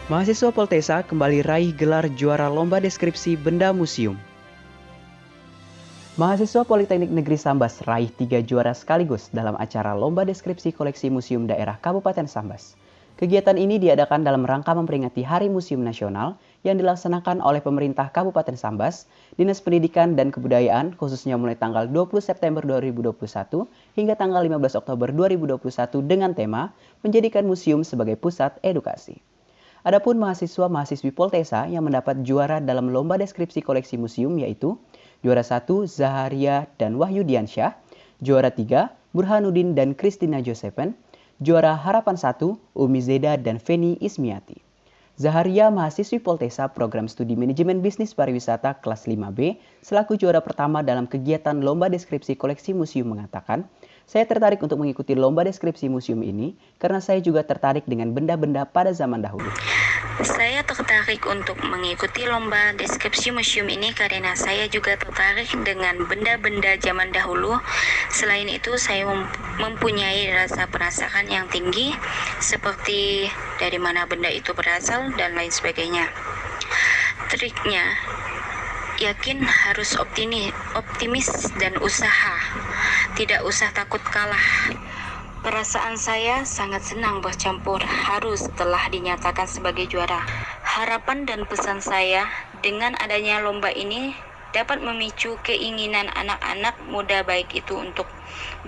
Mahasiswa Poltesa kembali raih gelar juara lomba deskripsi benda museum. Mahasiswa Politeknik Negeri Sambas raih 3 juara sekaligus dalam acara lomba deskripsi koleksi museum daerah Kabupaten Sambas. Kegiatan ini diadakan dalam rangka memperingati Hari Museum Nasional yang dilaksanakan oleh pemerintah Kabupaten Sambas, Dinas Pendidikan dan Kebudayaan khususnya mulai tanggal 20 September 2021 hingga tanggal 15 Oktober 2021 dengan tema menjadikan museum sebagai pusat edukasi. Adapun mahasiswa-mahasiswi Poltesa yang mendapat juara dalam lomba deskripsi koleksi museum yaitu juara 1 Zaharia dan Wahyu Diansyah, juara 3 Burhanuddin dan Christina Josephen, juara Harapan 1 Umi Zeda dan Feni Ismiati. Zaharia mahasiswi Poltesa program studi manajemen bisnis pariwisata kelas 5B selaku juara pertama dalam kegiatan lomba deskripsi koleksi museum mengatakan, saya tertarik untuk mengikuti lomba deskripsi museum ini karena saya juga tertarik dengan benda-benda pada zaman dahulu. Saya tertarik untuk mengikuti lomba deskripsi museum ini karena saya juga tertarik dengan benda-benda zaman dahulu. Selain itu, saya mempunyai rasa penasaran yang tinggi seperti dari mana benda itu berasal dan lain sebagainya. Triknya, yakin harus optimis dan usaha. Tidak usah takut kalah. Perasaan saya sangat senang bercampur haru setelah dinyatakan sebagai juara. Harapan dan pesan saya dengan adanya lomba ini dapat memicu keinginan anak-anak muda baik itu untuk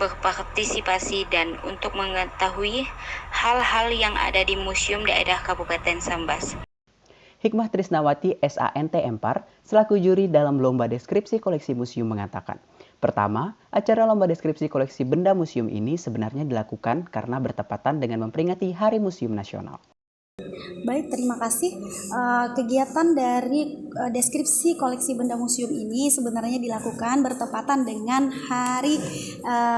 berpartisipasi dan untuk mengetahui hal-hal yang ada di Museum Daerah Kabupaten Sambas. Hikmah Trisnawati SANT Empar selaku juri dalam lomba deskripsi koleksi museum mengatakan, pertama, acara lomba deskripsi koleksi benda museum ini sebenarnya dilakukan karena bertepatan dengan memperingati Hari Museum Nasional. Baik, terima kasih. Kegiatan dari deskripsi koleksi benda museum ini sebenarnya dilakukan bertepatan dengan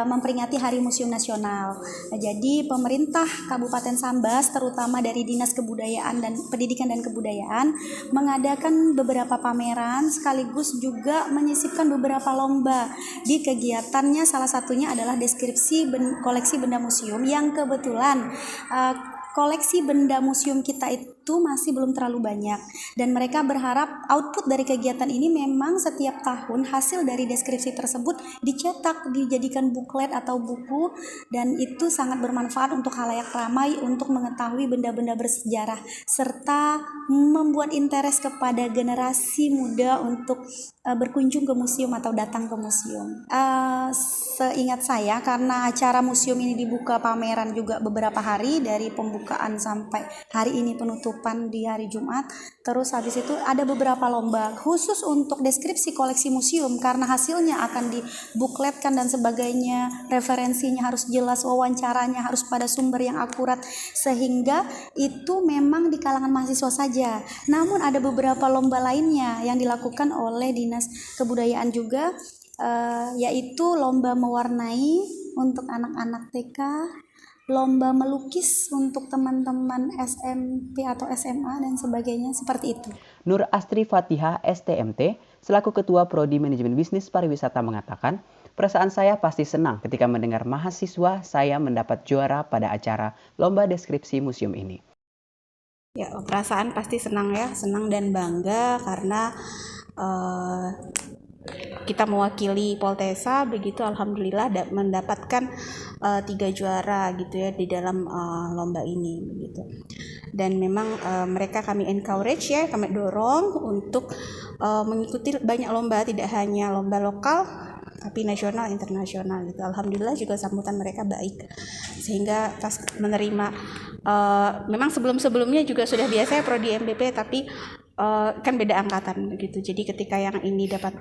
memperingati Hari Museum Nasional. Jadi pemerintah Kabupaten Sambas, terutama dari Dinas Kebudayaan dan Pendidikan dan Kebudayaan, mengadakan beberapa pameran sekaligus juga menyisipkan beberapa lomba. Di kegiatannya salah satunya adalah deskripsi koleksi benda museum yang kebetulan koleksi benda museum kita itu masih belum terlalu banyak dan mereka berharap output dari kegiatan ini memang setiap tahun hasil dari deskripsi tersebut dicetak, dijadikan buklet atau buku, dan itu sangat bermanfaat untuk khalayak ramai untuk mengetahui benda-benda bersejarah serta membuat interest kepada generasi muda untuk berkunjung ke museum atau datang ke museum. Seingat saya, karena acara museum ini dibuka pameran juga beberapa hari dari pembukaan sampai hari ini penutupan di hari Jumat. Terus habis itu ada beberapa lomba khusus untuk deskripsi koleksi museum karena hasilnya akan dibukletkan dan sebagainya, referensinya harus jelas, wawancaranya harus pada sumber yang akurat, sehingga itu memang di kalangan mahasiswa saja. Namun ada beberapa lomba lainnya yang dilakukan oleh Dinas Kebudayaan juga, yaitu lomba mewarnai untuk anak-anak TK, lomba melukis untuk teman-teman SMP atau SMA dan sebagainya, seperti itu. Nur Astri Fatihah STMT selaku Ketua Prodi Manajemen Bisnis Pariwisata mengatakan, perasaan saya pasti senang ketika mendengar mahasiswa saya mendapat juara pada acara lomba deskripsi museum ini. Ya, perasaan pasti senang ya, senang dan bangga karena kita mewakili Poltesa, begitu alhamdulillah mendapatkan 3 juara gitu ya di dalam lomba ini begitu. Dan memang mereka kami encourage ya, kami dorong untuk mengikuti banyak lomba, tidak hanya lomba lokal tapi nasional, internasional gitu. Alhamdulillah juga sambutan mereka baik, sehingga pas menerima memang sebelumnya juga sudah biasa ya prodi MBP, tapi kan beda angkatan begitu. Jadi ketika yang ini dapat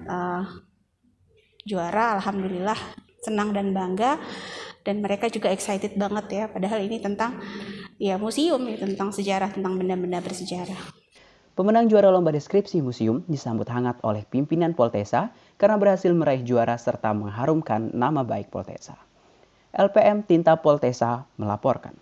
juara, alhamdulillah senang dan bangga, dan mereka juga excited banget ya, padahal ini tentang ya museum ya, tentang sejarah, tentang benda-benda bersejarah. Pemenang juara lomba deskripsi museum disambut hangat oleh pimpinan Poltesa karena berhasil meraih juara serta mengharumkan nama baik Poltesa. LPM Tinta Poltesa melaporkan.